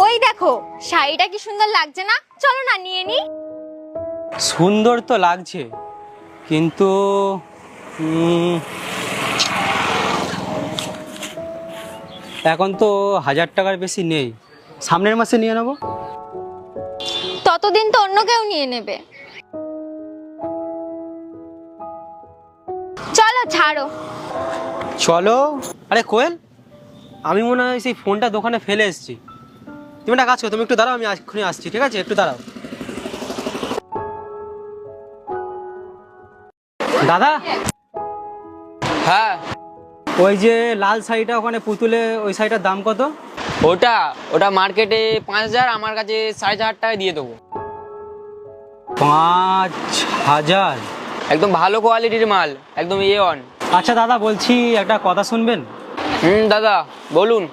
ওই দেখো, শাড়িটা কি সুন্দর লাগছে না? চলো না নিয়ে নি। সুন্দর তো লাগছে, কিন্তু এখন তো 1000 টাকার বেশি নেই, সামনের মাসে নিয়ে নেবো। ততদিন তো অন্য কেউ নিয়ে নেবে। চলো ছাড়ো। চলো। আরে কোয়েল, আমি মনে হয় সেই ফোনটা দোকানে ফেলে এসেছি। তুমি একটা কাজ করো, তুমি একটু দাঁড়াও, আমি এক্ষুনি আসছি, ঠিক আছে? একটু দাঁড়াও। দাদা, হ্যাঁ, ওই যে লাল শাড়িটা ওখানে পুতুলে, ওই শাড়িটার দাম কত? ওটা ওটা মার্কেটে 5000, আমার কাছে 4500 দিয়ে দেবো। 5000? একদম ভালো কোয়ালিটির মাল, একদম A1। আচ্ছা দাদা, বলছি একটা কথা শুনবেন? দাদা বলুন।